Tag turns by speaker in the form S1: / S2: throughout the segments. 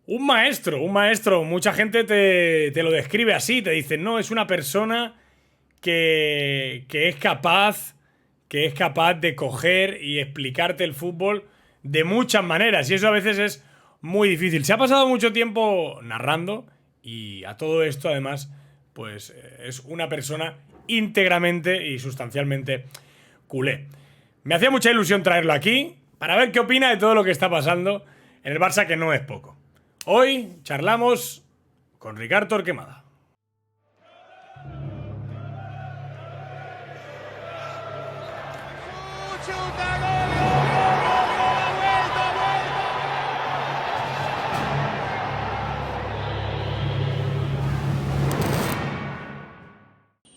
S1: Un maestro. Mucha gente te lo describe así, te dice, no, es una persona que es capaz de coger y explicarte el fútbol de muchas maneras. Y eso a veces es muy difícil. Se ha pasado mucho tiempo narrando y a todo esto, además, pues es una persona íntegramente y sustancialmente culé. Me hacía mucha ilusión traerlo aquí para ver qué opina de todo lo que está pasando en el Barça, que no es poco. Hoy charlamos con Ricard Torquemada.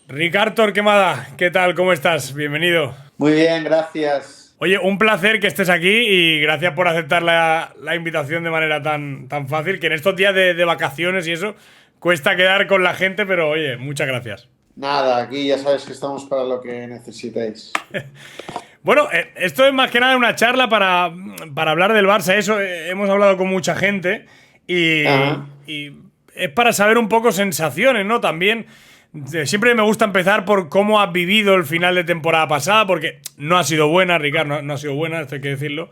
S1: Ricard Torquemada, ¿qué tal? ¿Cómo estás? Bienvenido.
S2: Muy bien, gracias.
S1: Oye, un placer que estés aquí y gracias por aceptar la invitación de manera tan fácil, que en estos días de vacaciones y eso cuesta quedar con la gente, pero oye, muchas gracias.
S2: Nada, aquí ya sabes que estamos para lo que necesitéis.
S1: Bueno, esto es más que nada una charla para hablar del Barça. Eso, hemos hablado con mucha gente
S2: Ajá.
S1: y es para saber un poco sensaciones, ¿no? También siempre me gusta empezar por cómo has vivido el final de temporada pasada, porque no ha sido buena, Ricard, no ha sido buena, esto hay que decirlo.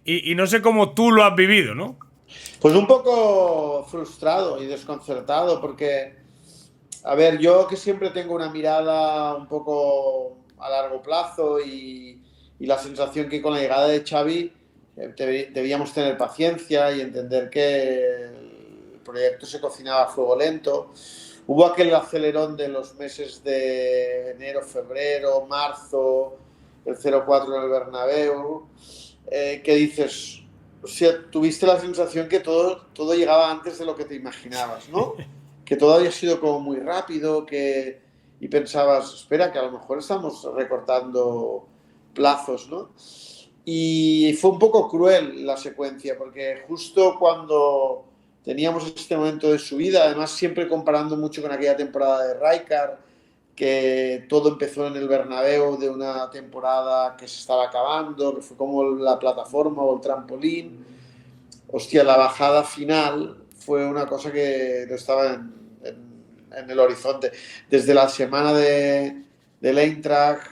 S1: Y no sé cómo tú lo has vivido, ¿no?
S2: Pues un poco frustrado y desconcertado porque, a ver, yo que siempre tengo una mirada un poco a largo plazo y la sensación que con la llegada de Xavi debíamos tener paciencia y entender que el proyecto se cocinaba a fuego lento. Hubo aquel acelerón de los meses de enero, febrero, marzo, el 0-4 en el Bernabéu, que dices, o sea, tuviste la sensación que todo llegaba antes de lo que te imaginabas, ¿no? Que todo había sido como muy rápido, y pensabas, espera, que a lo mejor estamos recortando plazos, ¿no? Y fue un poco cruel la secuencia, porque justo cuando teníamos este momento de subida, además siempre comparando mucho con aquella temporada de Rijkaard, que todo empezó en el Bernabéu de una temporada que se estaba acabando, que fue como la plataforma o el trampolín. Hostia, la bajada final fue una cosa que no estaba en el horizonte. Desde la semana del Eintracht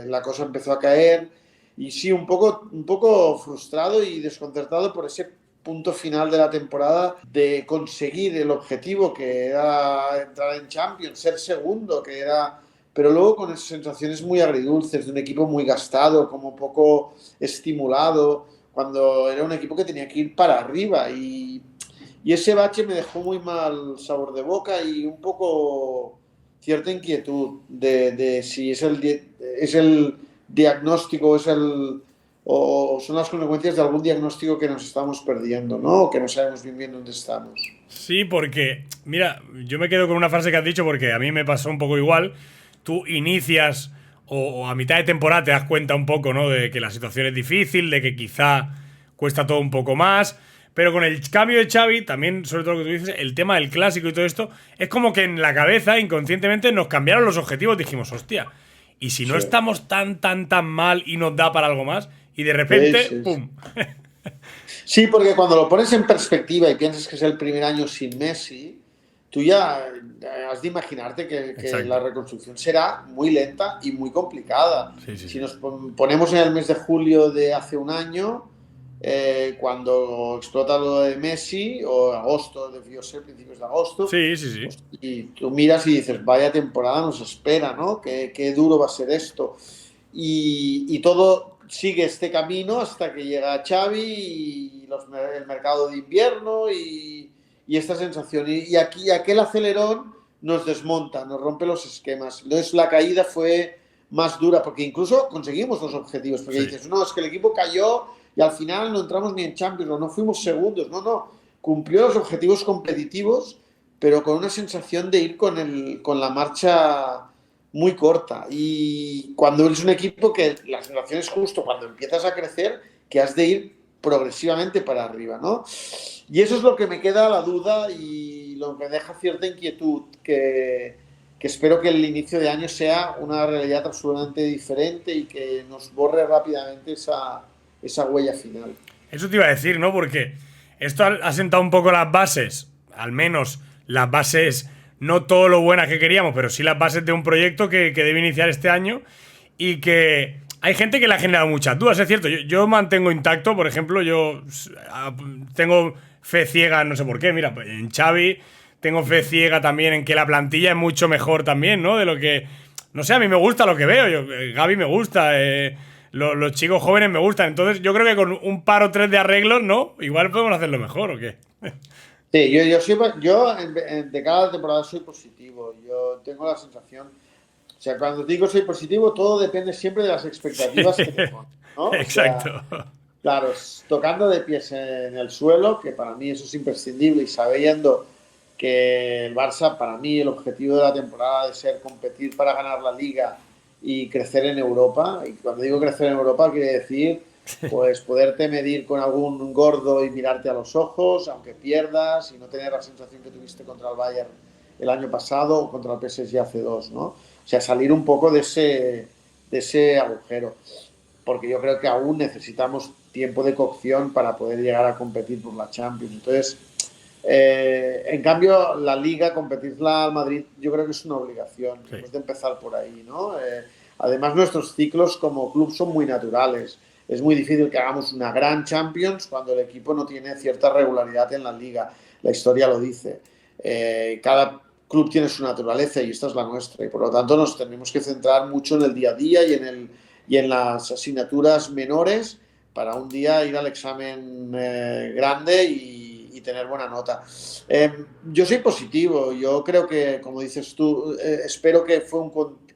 S2: la cosa empezó a caer y sí, un poco frustrado y desconcertado por ese punto final de la temporada de conseguir el objetivo que era entrar en Champions, ser segundo, que era, pero luego con esas sensaciones muy agridulces de un equipo muy gastado, como poco estimulado, cuando era un equipo que tenía que ir para arriba y ese bache me dejó muy mal sabor de boca y un poco cierta inquietud de si es el diagnóstico, o son las consecuencias de algún diagnóstico que nos estamos perdiendo, ¿no? O que no sabemos bien bien dónde estamos.
S1: Sí, porque, mira, yo me quedo con una frase que has dicho porque a mí me pasó un poco igual. Tú inicias o a mitad de temporada te das cuenta un poco, ¿no? De que la situación es difícil, de que quizá cuesta todo un poco más. Pero con el cambio de Xavi, también, sobre todo lo que tú dices, el tema del clásico y todo esto, es como que en la cabeza, inconscientemente, nos cambiaron los objetivos. Dijimos, hostia, ¿y si no
S2: Sí,
S1: estamos tan mal y nos da para algo más? Y de
S2: sí,
S1: repente,
S2: sí.
S1: ¡pum!
S2: Sí, porque cuando lo pones en perspectiva y piensas que es el primer año sin Messi, tú ya has de imaginarte que la
S1: Exacto.
S2: reconstrucción será muy lenta y muy complicada.
S1: Sí, sí,
S2: Si
S1: sí.
S2: nos ponemos en el mes de julio de hace un año, cuando explota lo de Messi, o agosto, debió ser principios de agosto,
S1: Sí, sí, sí.
S2: y tú miras y dices, vaya temporada nos espera, ¿no? Qué duro va a ser esto. Y todo sigue este camino hasta que llega Xavi y el mercado de invierno y esta sensación. Y aquí aquel acelerón nos desmonta, nos rompe los esquemas. Entonces la caída fue más dura porque incluso conseguimos los objetivos. Porque
S1: Sí.
S2: dices, no, es que el equipo cayó y al final no entramos ni en Champions, no fuimos segundos. No, no, cumplió los objetivos competitivos, pero con una sensación de ir con la marcha muy corta. Y cuando eres un equipo que la sensación es justo cuando empiezas a crecer, que has de ir progresivamente para arriba, ¿no? Y eso es lo que me queda a la duda y lo que me deja cierta inquietud, que espero que el inicio de año sea una realidad absolutamente diferente y que nos borre rápidamente esa huella final.
S1: Eso te iba a decir, ¿no? Porque esto ha sentado un poco las bases, al menos las bases, no todo lo buenas que queríamos, pero sí las bases de un proyecto que debe iniciar este año y que hay gente que le ha generado muchas dudas, es cierto. Yo mantengo intacto, por ejemplo, yo tengo fe ciega, no sé por qué, mira, en Xavi tengo fe ciega también en que la plantilla es mucho mejor también, ¿no? De lo que, no sé, a mí me gusta lo que veo, Gavi me gusta, los chicos jóvenes me gustan, entonces yo creo que con un par o tres de arreglos, ¿no? Igual podemos hacerlo mejor, ¿o qué?
S2: Sí, de cara a la temporada soy positivo. Yo tengo la sensación, o sea, cuando digo soy positivo, todo depende siempre de las expectativas que te pones, ¿no? O sea,
S1: Exacto.
S2: claro, tocando de pies en el suelo, que para mí eso es imprescindible, y sabiendo que el Barça, para mí, el objetivo de la temporada debe ser competir para ganar la Liga y crecer en Europa. Y cuando digo crecer en Europa, quiere decir pues poderte medir con algún gordo y mirarte a los ojos, aunque pierdas, y no tener la sensación que tuviste contra el Bayern el año pasado o contra el PSG hace dos, ¿no? O sea, salir un poco de ese agujero, porque yo creo que aún necesitamos tiempo de cocción para poder llegar a competir por la Champions. Entonces, en cambio, la Liga, competirla al Madrid, yo creo que es una obligación.
S1: Sí.
S2: Hemos de empezar por ahí, ¿no? Además, nuestros ciclos como club son muy naturales. Es muy difícil que hagamos una gran Champions cuando el equipo no tiene cierta regularidad en la Liga. La historia lo dice. Cada club tiene su naturaleza y esta es la nuestra. Y por lo tanto nos tenemos que centrar mucho en el día a día y en las asignaturas menores para un día ir al examen grande y tener buena nota. Yo soy positivo, yo creo que, como dices tú, espero que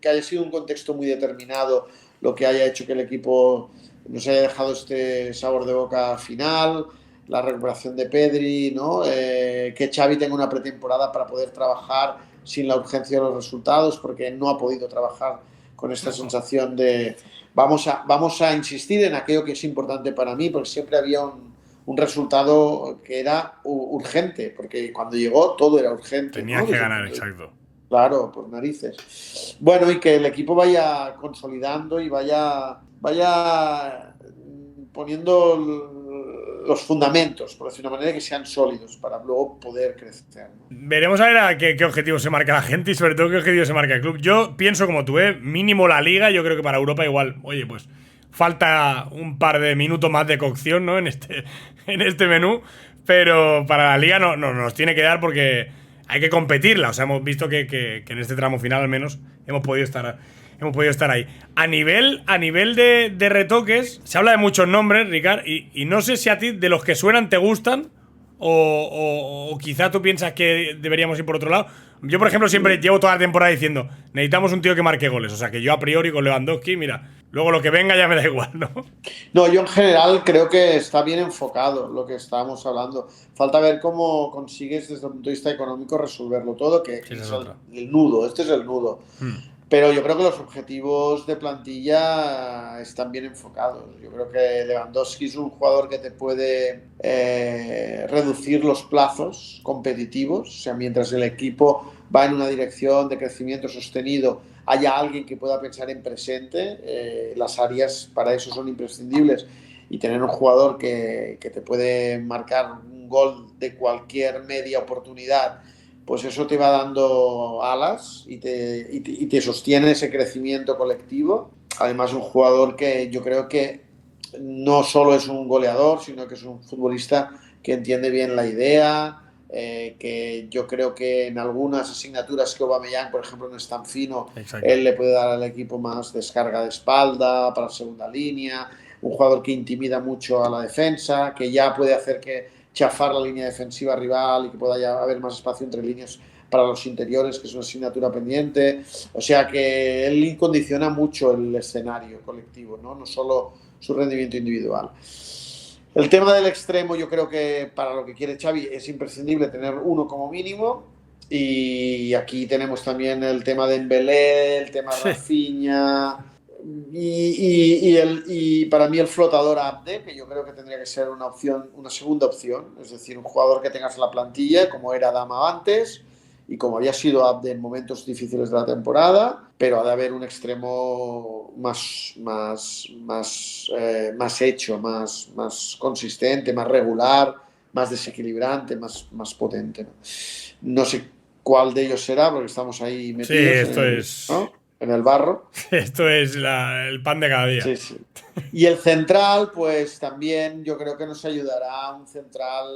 S2: haya sido un contexto muy determinado lo que haya hecho que el equipo nos haya dejado este sabor de boca final, la recuperación de Pedri, ¿no? Que Xavi tenga una pretemporada para poder trabajar sin la urgencia de los resultados, porque no ha podido trabajar con esta sensación de vamos a insistir en aquello que es importante para mí, porque siempre había un resultado que era urgente, porque cuando llegó todo era urgente,
S1: Tenías
S2: ¿no?
S1: que ganar, exacto.
S2: Claro, por narices. Bueno, y que el equipo vaya consolidando y vaya poniendo los fundamentos, por decir una manera, que sean sólidos para luego poder crecer, ¿no?
S1: Veremos a ver qué objetivo se marca la gente y sobre todo qué objetivo se marca el club. Yo pienso como tú, mínimo la Liga. Yo creo que para Europa igual, oye, pues falta un par de minutos más de cocción, ¿no? En este menú. Pero para la Liga no nos tiene que dar porque hay que competirla. O sea, hemos visto que en este tramo final al menos hemos podido estar ahí. A nivel de retoques, se habla de muchos nombres, Ricard, y no sé si a ti de los que suenan te gustan o quizá tú piensas que deberíamos ir por otro lado. Yo, por ejemplo, siempre llevo toda la temporada diciendo necesitamos un tío que marque goles. O sea, que yo a priori con Lewandowski, mira, luego lo que venga ya me da igual, ¿no?
S2: No, yo en general creo que está bien enfocado lo que estábamos hablando. Falta ver cómo consigues desde el punto de vista económico resolverlo todo, que
S1: Sí, esa
S2: es
S1: es otra.
S2: el nudo, este es el nudo. Pero yo creo que los objetivos de plantilla están bien enfocados. Yo creo que Lewandowski es un jugador que te puede reducir los plazos competitivos. O sea, mientras el equipo va en una dirección de crecimiento sostenido, haya alguien que pueda pensar en presente. Las áreas para eso son imprescindibles. Y tener un jugador que te puede marcar un gol de cualquier media oportunidad, pues eso te va dando alas y te sostiene ese crecimiento colectivo. Además, un jugador que yo creo que no solo es un goleador, sino que es un futbolista que entiende bien la idea, que yo creo que en algunas asignaturas que Aubameyang, por ejemplo, no es tan fino,
S1: Exacto.
S2: él le puede dar al equipo más descarga de espalda para la segunda línea, un jugador que intimida mucho a la defensa, que ya puede hacer que chafar la línea defensiva rival y que pueda haber más espacio entre líneas para los interiores, que es una asignatura pendiente. O sea que él condiciona mucho el escenario colectivo, no solo su rendimiento individual. El tema del extremo, yo creo que para lo que quiere Xavi es imprescindible tener uno como mínimo. Y aquí tenemos también el tema de Embelé, el tema de Rafinha, y para mí el flotador Abde, que yo creo que tendría que ser una opción, una segunda opción, es decir, un jugador que tengas en la plantilla, como era Dama antes y como había sido Abde en momentos difíciles de la temporada, pero ha de haber un extremo más hecho, más consistente, más regular, más desequilibrante, más potente, ¿no? No sé cuál de ellos será, porque estamos ahí
S1: Sí,
S2: metidos
S1: esto es.
S2: ¿no? En el barro.
S1: Esto es el pan de cada día.
S2: Sí, sí. Y el central, pues también yo creo que nos ayudará un central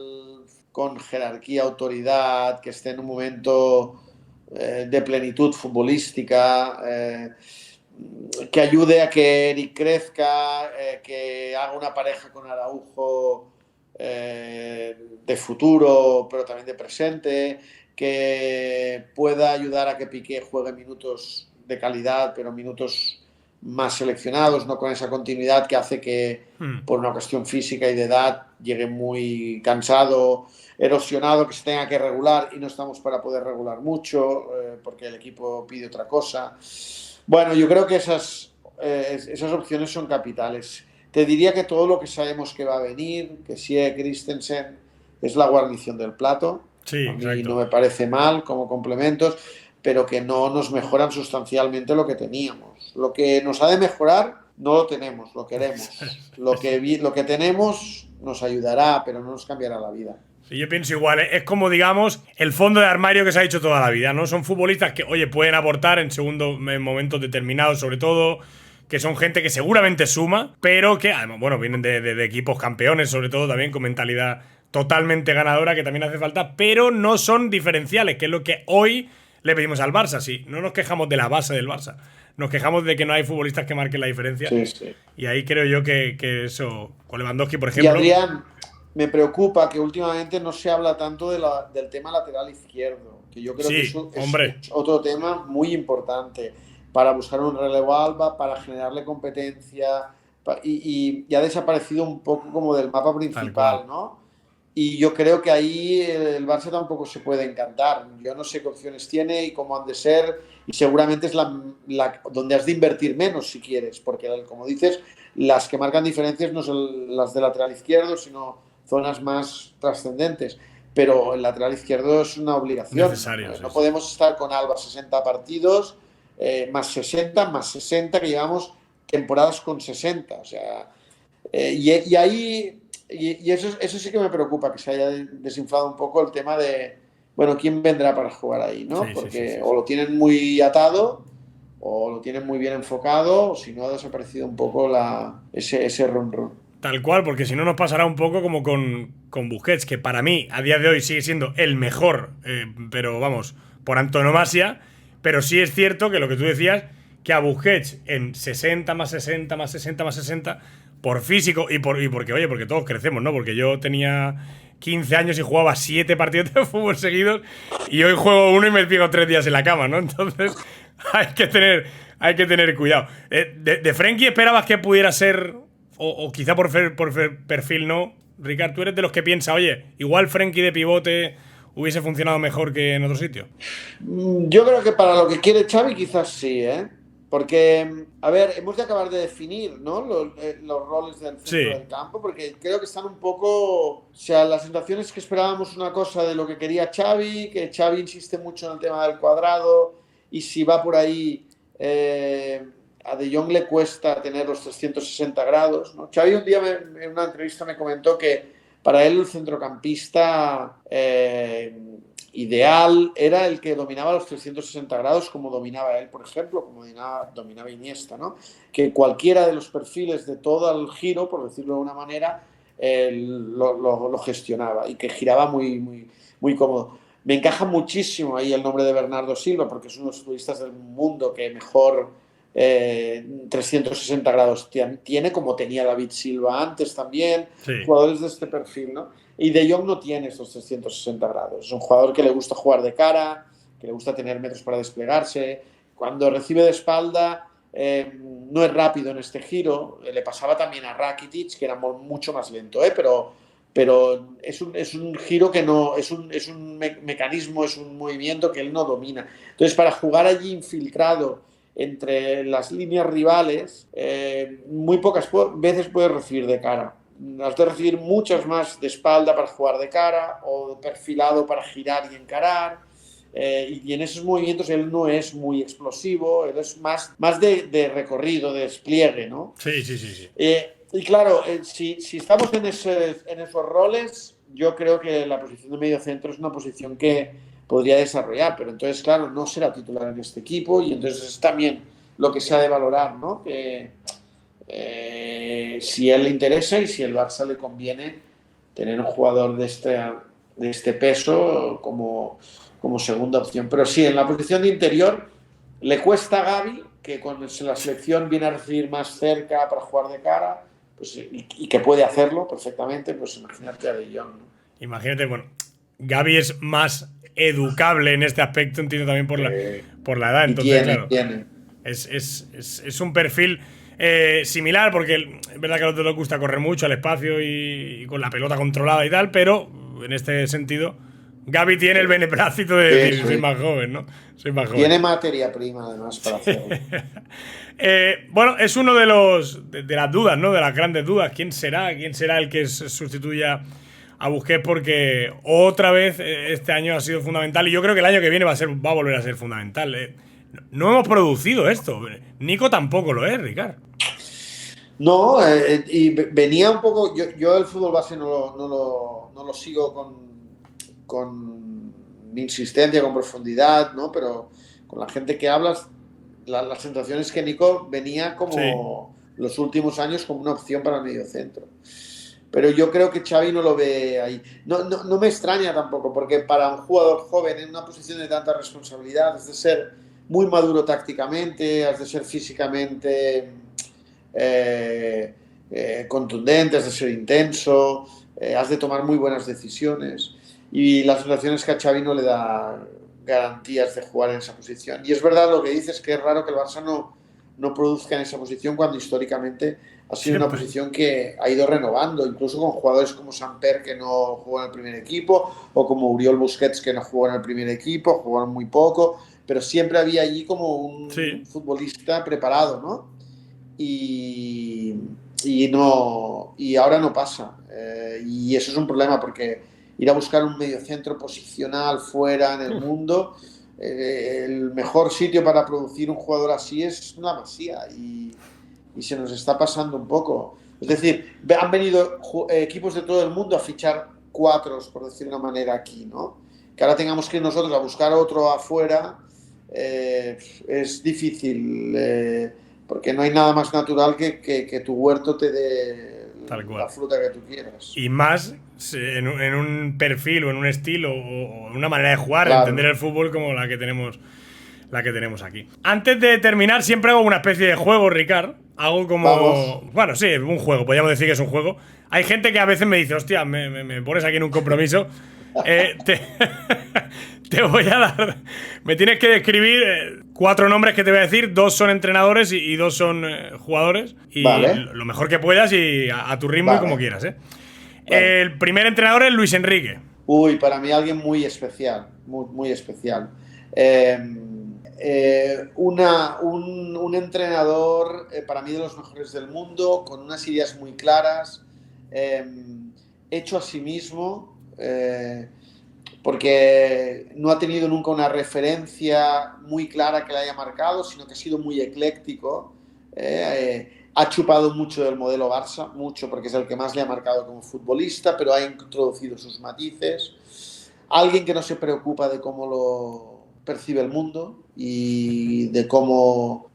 S2: con jerarquía, autoridad, que esté en un momento de plenitud futbolística, que ayude a que Eric crezca, que haga una pareja con Araujo de futuro, pero también de presente, que pueda ayudar a que Piqué juegue minutos de calidad, pero minutos más seleccionados, no con esa continuidad que hace que por una cuestión física y de edad llegue muy cansado, erosionado, que se tenga que regular y no estamos para poder regular mucho porque el equipo pide otra cosa. Bueno, yo creo que esas opciones son capitales. Te diría que todo lo que sabemos que va a venir, que si Christensen es la guarnición del plato,
S1: Sí,
S2: a mí
S1: exacto.
S2: no me parece mal como complementos, pero que no nos mejoran sustancialmente lo que teníamos. Lo que nos ha de mejorar no lo tenemos, lo queremos. Lo que tenemos nos ayudará, pero no nos cambiará la vida.
S1: Sí, yo pienso igual, es como, digamos, el fondo de armario que se ha hecho toda la vida, ¿no? Son futbolistas que, oye, pueden aportar en momentos determinados, sobre todo, que son gente que seguramente suma, pero que, además, bueno, vienen de equipos campeones, sobre todo, también con mentalidad totalmente ganadora, que también hace falta, pero no son diferenciales, que es lo que hoy le pedimos al Barça, sí. No nos quejamos de la base del Barça, nos quejamos de que no hay futbolistas que marquen la diferencia.
S2: Sí, sí.
S1: Y ahí creo yo que eso, con Lewandowski, por
S2: Y
S1: ejemplo...
S2: Adrián, me preocupa que últimamente no se habla tanto del tema lateral izquierdo, que yo creo que
S1: Sí,
S2: eso
S1: hombre.
S2: es otro tema muy importante para buscar un relevo a Alba, para generarle competencia, y ha desaparecido un poco como del mapa
S1: Tal
S2: principal,
S1: cual.
S2: ¿no? Y yo creo que ahí el Barça tampoco se puede encantar. Yo no sé qué opciones tiene y cómo han de ser, y seguramente es donde has de invertir menos si quieres, porque como dices, las que marcan diferencias no son las de lateral izquierdo, sino zonas más trascendentes. Pero el lateral izquierdo es una obligación.
S1: Necesario, sí,
S2: No
S1: sí.
S2: podemos estar con Alba 60 partidos, más 60, que llevamos temporadas con 60. O sea, y ahí, y eso sí que me preocupa, que se haya desinflado un poco el tema de, bueno, ¿quién vendrá para jugar ahí? ¿no?
S1: Sí, sí, sí,
S2: Porque
S1: sí,
S2: o
S1: sí.
S2: lo tienen muy atado, o lo tienen muy bien enfocado, o si no ha desaparecido un poco ese run.
S1: Tal cual, porque si no nos pasará un poco como con Busquets, que para mí a día de hoy sigue siendo el mejor, pero vamos, por antonomasia. Pero sí es cierto que lo que tú decías, que a Busquets en 60 más 60 más 60 más 60, por físico y porque, oye, porque todos crecemos, ¿no? Porque yo tenía 15 años y jugaba 7 partidos de fútbol seguidos y hoy juego uno y me pego 3 días en la cama, ¿no? Entonces hay que tener cuidado. De Frenkie esperabas que pudiera ser, o quizá por perfil no, Ricard, tú eres de los que piensa, oye, igual Frenkie de pivote hubiese funcionado mejor que en otro sitio.
S2: Yo creo que para lo que quiere Xavi quizás sí, ¿eh? Porque, a ver, hemos de acabar de definir, ¿no? Los roles del centro
S1: Sí.
S2: del campo, porque creo que están un poco... O sea, la sensación es que esperábamos una cosa de lo que quería Xavi, que Xavi insiste mucho en el tema del cuadrado, y si va por ahí, a De Jong le cuesta tener los 360 grados, ¿no? Xavi un día en una entrevista me comentó que para él el centrocampista ideal era el que dominaba los 360 grados, como dominaba él, por ejemplo, como dominaba Iniesta, ¿no? Que cualquiera de los perfiles de todo el giro, por decirlo de una manera, lo gestionaba y que giraba muy cómodo. Me encaja muchísimo ahí el nombre de Bernardo Silva, porque es uno de los futbolistas del mundo que mejor 360 grados tiene, como tenía David Silva antes también,
S1: Sí.
S2: jugadores de este perfil, ¿no? Y De Jong no tiene estos 360 grados. Es un jugador que le gusta jugar de cara, que le gusta tener metros para desplegarse. Cuando recibe de espalda, no es rápido en este giro. Le pasaba también a Rakitic, que era mucho más lento, pero es un giro que no, es un mecanismo, es un movimiento que él no domina. Entonces, para jugar allí infiltrado entre las líneas rivales, muy pocas veces puede recibir de cara. Has de recibir muchas más de espalda para jugar de cara o perfilado para girar y encarar. Y en esos movimientos él no es muy explosivo, él es más de recorrido, de despliegue, ¿no?
S1: Sí, sí, sí, sí.
S2: Y claro, si estamos en esos roles, yo creo que la posición de medio centro es una posición que podría desarrollar, pero entonces, claro, no será titular en este equipo y entonces es también lo que se ha de valorar, ¿no? Que si a él le interesa y si el Barça le conviene tener un jugador de este peso como segunda opción. Pero sí, en la posición de interior le cuesta a Gavi, que con la selección viene a recibir más cerca para jugar de cara, pues, y que puede hacerlo perfectamente, pues imagínate a De Jong, ¿no?
S1: Imagínate, bueno, Gavi es más educable en este aspecto, entiendo también por la edad,
S2: Y
S1: entonces,
S2: tiene,
S1: claro,
S2: tiene.
S1: es un perfil similar, porque es verdad que a los dos les gusta correr mucho al espacio y con la pelota controlada y tal, pero en este sentido, Gavi tiene el beneplácito de decir,
S2: Eso
S1: soy
S2: es.
S1: más joven, ¿no? Soy más joven.
S2: Tiene materia prima, además, para hacerlo.
S1: Bueno, es uno de las dudas, ¿no? De las grandes dudas. ¿Quién será? ¿Quién será el que sustituya a Busquets? Porque otra vez este año ha sido fundamental y yo creo que el año que viene va a volver a ser fundamental. No hemos producido esto. Nico tampoco lo es, Ricard.
S2: No, y venía un poco. Yo el fútbol base no lo sigo con insistencia, con profundidad, ¿no? Pero con la gente que hablas, la sensación es que Nico venía
S1: Sí.
S2: como los últimos años como una opción para el medio centro. Pero yo creo que Xavi no lo ve ahí. No me extraña tampoco, porque para un jugador joven en una posición de tanta responsabilidad, has de ser muy maduro tácticamente, has de ser físicamente contundente, has de ser intenso, has de tomar muy buenas decisiones. Y la sensación es que a Xavi no le da garantías de jugar en esa posición. Y es verdad lo que dices, que es raro que el Barça no produzca en esa posición cuando históricamente ha sido una
S1: Siempre.
S2: posición que ha ido renovando, incluso con jugadores como Samper, que no jugó en el primer equipo, o como Oriol Busquets, que no jugó en el primer equipo, jugaron muy poco, pero siempre había allí como un
S1: Sí.
S2: futbolista preparado, ¿no? Y, y ahora no pasa. Y eso es un problema porque ir a buscar un mediocentro posicional fuera en el mundo, el mejor sitio para producir un jugador así es la Masía y se nos está pasando un poco. Es decir, han venido equipos de todo el mundo a fichar cuatros, por decir una manera, aquí, ¿no? Que ahora tengamos que ir nosotros a buscar otro afuera, es difícil, porque no hay nada más natural que tu huerto te dé
S1: Tal
S2: la
S1: cual.
S2: fruta que tú quieras.
S1: Y más en un perfil o en un estilo o en una manera de jugar, de entender
S2: Claro,
S1: el fútbol como la que tenemos aquí. Antes de terminar, siempre hago una especie de juego, Ricard. Hago como.
S2: vamos.
S1: Bueno, sí, un juego, podríamos decir que es un juego. Hay gente que a veces me dice, hostia, me pones aquí en un compromiso. Eh, te, te voy a dar. Me tienes que describir 4 nombres que te voy a decir. 2 son entrenadores y 2 son jugadores. Y
S2: Vale,
S1: lo mejor que puedas y a tu ritmo y como
S2: vale,
S1: quieras, ¿eh?
S2: vale.
S1: El primer entrenador es Luis Enrique.
S2: Uy, para mí alguien muy especial, muy, muy especial. Eh, un entrenador para mí de los mejores del mundo, con unas ideas muy claras, eh, hecho a sí mismo, porque no ha tenido nunca una referencia muy clara que le haya marcado, sino que ha sido muy ecléctico. Ha chupado mucho del modelo Barça, mucho porque es el que más le ha marcado como futbolista, pero ha introducido sus matices. Alguien que no se preocupa de cómo lo percibe el mundo y de cómo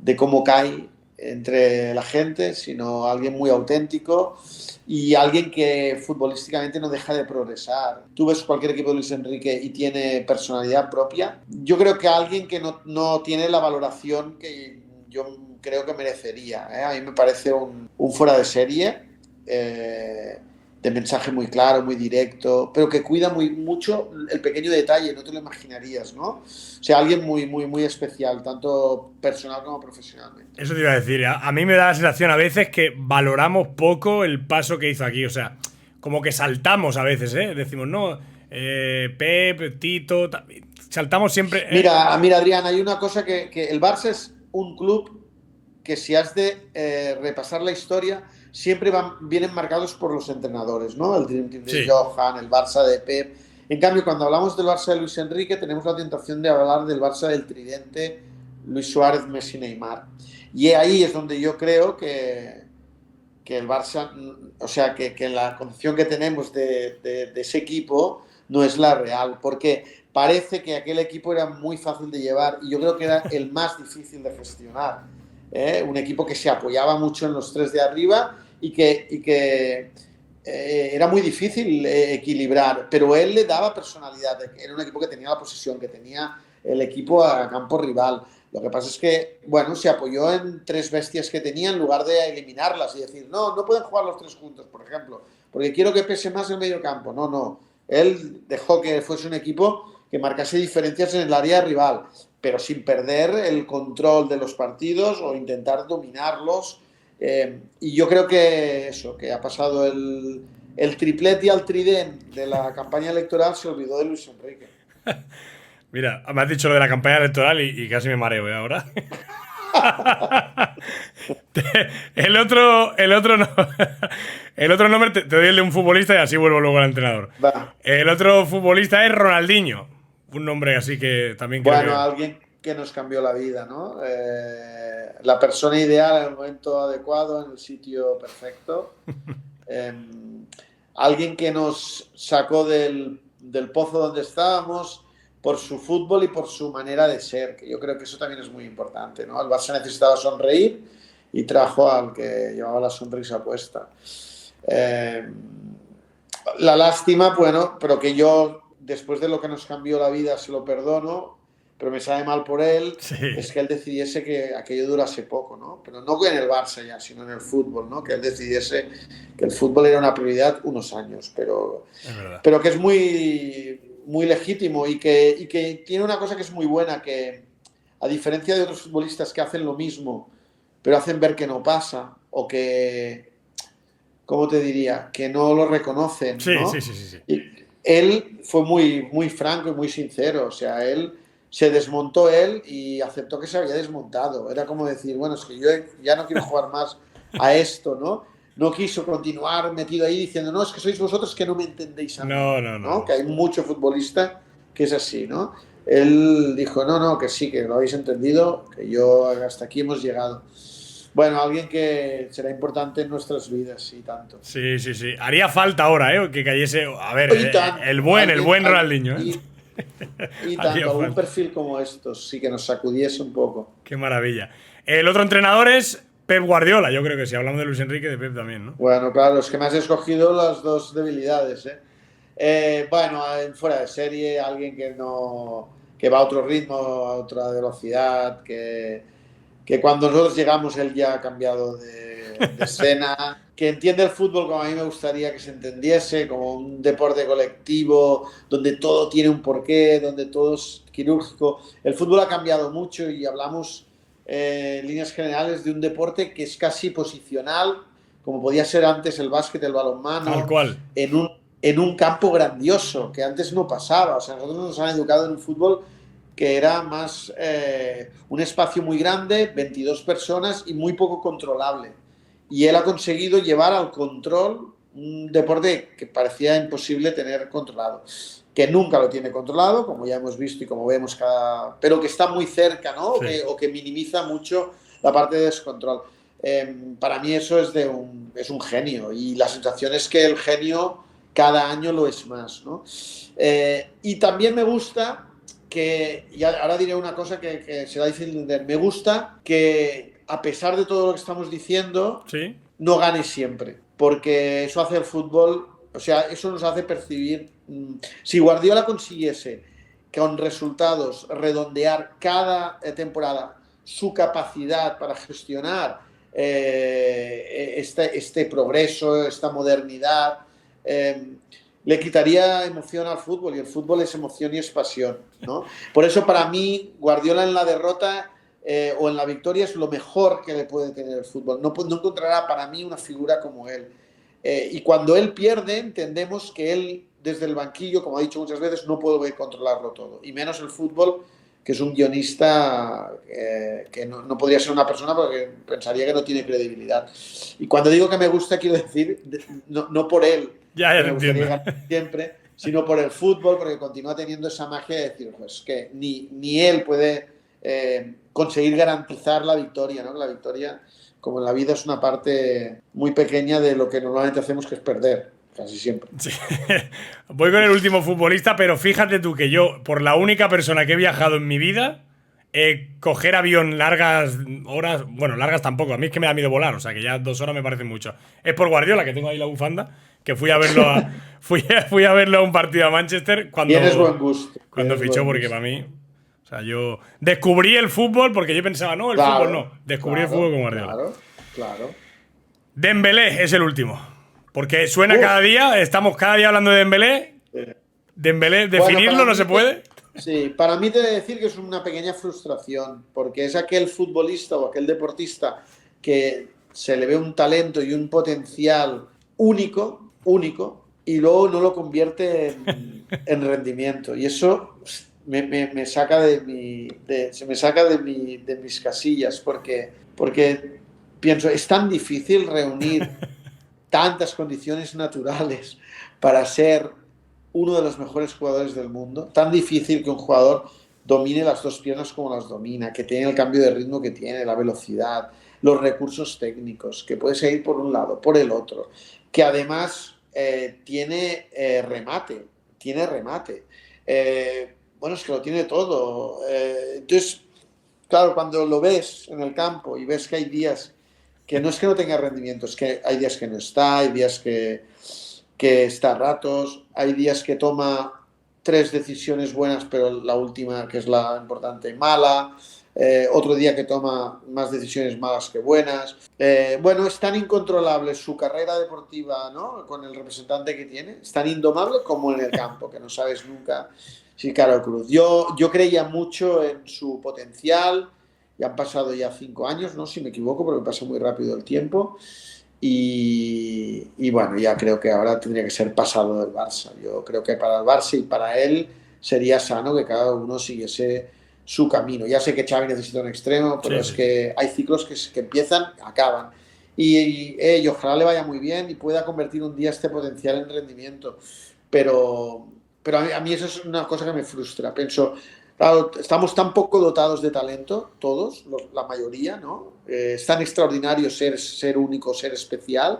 S2: cae entre la gente, sino alguien muy auténtico y alguien que futbolísticamente no deja de progresar. Tú ves cualquier equipo de Luis Enrique y tiene personalidad propia. Yo creo que alguien que no tiene la valoración que yo creo que merecería. A mí me parece un fuera de serie, de mensaje muy claro, muy directo, pero que cuida mucho el pequeño detalle, no te lo imaginarías, ¿no? O sea, alguien muy, muy, muy especial, tanto personal como profesionalmente.
S1: Eso te iba a decir. A mí me da la sensación a veces que valoramos poco el paso que hizo aquí. O sea, como que saltamos a veces, ¿eh? Decimos, no, Pep, Tito. Saltamos siempre, ¿eh?
S2: Mira, Adrián, hay una cosa que el Barça es un club que si has de repasar la historia, siempre vienen marcados por los entrenadores, ¿no? El Dream Team de
S1: Sí.
S2: Johan, el Barça de Pep. En cambio, cuando hablamos del Barça de Luis Enrique, tenemos la tentación de hablar del Barça del tridente Luis Suárez, Messi, Neymar. Y ahí es donde yo creo que que el Barça, o sea, que la concepción que tenemos de ese equipo no es la real, porque parece que aquel equipo era muy fácil de llevar y yo creo que era el más difícil de gestionar. Un equipo que se apoyaba mucho en los tres de arriba y que era muy difícil equilibrar, pero él le daba personalidad. Era un equipo que tenía la posesión, que tenía el equipo a campo rival. Lo que pasa es que, bueno, se apoyó en tres bestias que tenía en lugar de eliminarlas y decir, no, no pueden jugar los tres juntos, por ejemplo, porque quiero que pese más el medio campo. No, no. Él dejó que fuese un equipo que marcase diferencias en el área rival, pero sin perder el control de los partidos o intentar dominarlos. Y yo creo que eso, que ha pasado el triplete y al trident de la campaña electoral, se olvidó de Luis Enrique.
S1: Mira, me has dicho lo de la campaña electoral y casi me mareo, ahora. El otro no. El otro nombre te doy el de un futbolista y así vuelvo luego al entrenador.
S2: Va.
S1: El otro futbolista es Ronaldinho. Un nombre así que también creo
S2: Bueno,
S1: que...
S2: alguien que nos cambió la vida, ¿no? La persona ideal en el momento adecuado, en el sitio perfecto. Eh, Alguien que nos sacó del pozo donde estábamos por su fútbol y por su manera de ser, que yo creo que eso también es muy importante, ¿no? El Barça necesitaba sonreír y trajo al que llevaba la sonrisa puesta. La lástima, bueno, pero que yo, después de lo que nos cambió la vida, se lo perdono, pero me sabe mal por él,
S1: Sí.
S2: es que él decidiese que aquello durase poco, ¿no? Pero no en el Barça ya, sino en el fútbol, ¿no? Que él decidiese que el fútbol era una prioridad unos años, pero que es muy legítimo y que tiene una cosa que es muy buena, que a diferencia de otros futbolistas que hacen lo mismo, pero hacen ver que no pasa, o que, ¿cómo te diría? Que no lo reconocen,
S1: Sí,
S2: ¿no?
S1: sí.
S2: Y él fue muy franco y muy sincero, o sea, él se desmontó él y aceptó que se había desmontado. Era como decir, bueno, es que yo ya no quiero jugar más a esto, ¿no? No quiso continuar metido ahí diciendo, no, es que sois vosotros que no me entendéis a mí,
S1: No.
S2: Que hay mucho futbolista que es así, ¿no? Él dijo, no, que sí, que lo habéis entendido, que yo hasta aquí hemos llegado. Bueno, alguien que será importante en nuestras vidas y tanto.
S1: Sí. Haría falta ahora, que cayese... A ver,
S2: Y tanto,
S1: el buen Ronaldinho,
S2: y
S1: Haría
S2: tanto, algún
S1: falta.
S2: perfil como estos, sí que nos sacudiese un poco.
S1: Qué maravilla. El otro entrenador es Pep Guardiola. Yo creo que si hablamos de Luis Enrique, de Pep también, ¿no?
S2: Bueno, claro, es que me has escogido las dos debilidades, ¿eh? Bueno, fuera de serie, alguien que va a otro ritmo, a otra velocidad, que cuando nosotros llegamos él ya ha cambiado de escena, que entiende el fútbol como a mí me gustaría que se entendiese, como un deporte colectivo, donde todo tiene un porqué, donde todo es quirúrgico. El fútbol ha cambiado mucho y hablamos en líneas generales de un deporte que es casi posicional, como podía ser antes el básquet, el
S1: Tal
S2: balonmano,
S1: cual.
S2: en un campo grandioso, que antes no pasaba. O sea, nosotros nos han educado en un fútbol que era más un espacio muy grande, 22 personas y muy poco controlable. Y él ha conseguido llevar al control un deporte que parecía imposible tener controlado. Que nunca lo tiene controlado, como ya hemos visto y como vemos pero que está muy cerca, ¿no?
S1: Sí.
S2: O que minimiza mucho la parte de descontrol. Para mí eso es un genio y la sensación es que el genio cada año lo es más, ¿no? Y también me gusta y ahora diré una cosa que será difícil de entender, me gusta que a pesar de todo lo que estamos diciendo,
S1: Sí.
S2: no gane siempre, porque eso hace el fútbol, o sea, eso nos hace percibir, si Guardiola consiguiese con resultados redondear cada temporada su capacidad para gestionar este progreso, esta modernidad, le quitaría emoción al fútbol, y el fútbol es emoción y es pasión, ¿no? Por eso para mí Guardiola en la derrota o en la victoria es lo mejor que le puede tener el fútbol. No encontrará para mí una figura como él. Y cuando él pierde, entendemos que él desde el banquillo, como ha dicho muchas veces, no puede controlarlo todo, y menos el fútbol, que es un guionista que no podría ser una persona porque pensaría que no tiene credibilidad. Y cuando digo que me gusta, quiero decir, no por él,
S1: Ya
S2: que
S1: te
S2: me gustaría
S1: entiendo.
S2: ganar siempre, sino por el fútbol, porque continúa teniendo esa magia de decir, pues que ni él puede conseguir garantizar la victoria, ¿no? La victoria como en la vida es una parte muy pequeña de lo que normalmente hacemos, que es perder, casi siempre.
S1: Sí. Voy con el último futbolista, pero fíjate tú que yo, por la única persona que he viajado en mi vida, coger avión largas horas, bueno, largas tampoco, a mí es que me da miedo volar, o sea que ya 2 horas me parecen mucho. Es por Guardiola, que tengo ahí la bufanda, que fui a verlo fui a verlo a un partido a Manchester
S2: Tienes buen gusto.
S1: cuando
S2: Tienes
S1: fichó,
S2: buen
S1: porque
S2: gusto.
S1: para mí, o sea, yo descubrí el fútbol porque yo pensaba, no, el fútbol no, descubrí el fútbol con Guardiola.
S2: Claro.
S1: Dembélé es el último, porque suena
S2: Uf.
S1: cada día, estamos cada día hablando de Dembélé. Dembélé, definirlo
S2: Bueno,
S1: no se puede.
S2: Sí, para mí te he de decir que es una pequeña frustración, porque es aquel futbolista o aquel deportista que se le ve un talento y un potencial único, y luego no lo convierte en rendimiento. Y eso me saca se me saca de mis casillas, porque pienso, es tan difícil reunir tantas condiciones naturales para ser uno de los mejores jugadores del mundo. Tan difícil que un jugador domine las dos piernas como las domina, que tiene el cambio de ritmo que tiene, la velocidad, los recursos técnicos, que puede seguir por un lado, por el otro, que además tiene remate. Bueno, es que lo tiene todo. Entonces, claro, cuando lo ves en el campo y ves que hay días que no es que no tenga rendimiento, es que hay días que no está, hay días que está a ratos, hay días que toma 3 decisiones buenas, pero la última, que es la importante, mala. Otro día que toma más decisiones malas que buenas. Bueno, es tan incontrolable su carrera deportiva, ¿no? Con el representante que tiene, es tan indomable como en el campo, que no sabes nunca si cara o cruz. Yo creía mucho en su potencial. Ya han pasado ya 5 años, ¿no? Si me equivoco, porque pasa muy rápido el tiempo. Y bueno, ya creo que ahora tendría que ser pasado del Barça. Yo creo que para el Barça y para él sería sano que cada uno siguiese su camino. Ya sé que Xavi necesita un extremo, pero es que hay ciclos que empiezan, acaban. Y ojalá le vaya muy bien y pueda convertir un día este potencial en rendimiento. Pero a mí eso es una cosa que me frustra. Pienso, claro, estamos tan poco dotados de talento, todos, la mayoría, ¿no? Es tan extraordinario ser único, ser especial,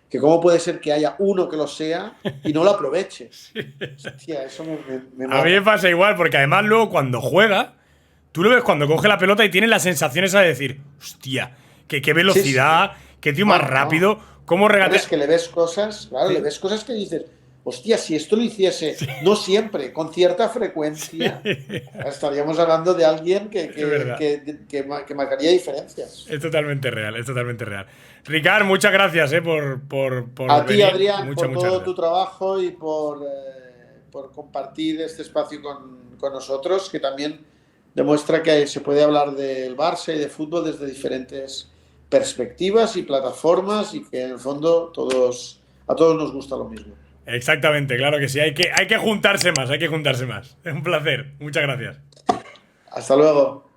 S2: que cómo puede ser que haya uno que lo sea y no lo aproveche. Hostia, eso me
S1: A mí me
S2: mata.
S1: pasa igual, porque además luego cuando juega, tú lo ves cuando coge la pelota y tiene las sensaciones a decir, hostia, qué
S2: Sí, sí.
S1: velocidad, qué tío más
S2: No,
S1: rápido, cómo
S2: Bueno,
S1: regatea.
S2: es que le ves cosas, claro, le ves cosas que dices, hostia, si esto lo hiciese, no siempre, con cierta frecuencia, estaríamos hablando de alguien
S1: Es verdad.
S2: que marcaría diferencias.
S1: Es totalmente real, es totalmente real. Ricard, muchas gracias por
S2: A ti,
S1: venir.
S2: Adrián,
S1: Muchas,
S2: por
S1: muchas
S2: todo tu
S1: gracias.
S2: trabajo y por compartir este espacio con nosotros, que también demuestra que se puede hablar del Barça y de fútbol desde diferentes perspectivas y plataformas y que en el fondo a todos nos gusta lo mismo.
S1: Exactamente, claro que sí. Hay que juntarse más, hay que juntarse más. Es un placer. Muchas gracias.
S2: Hasta luego.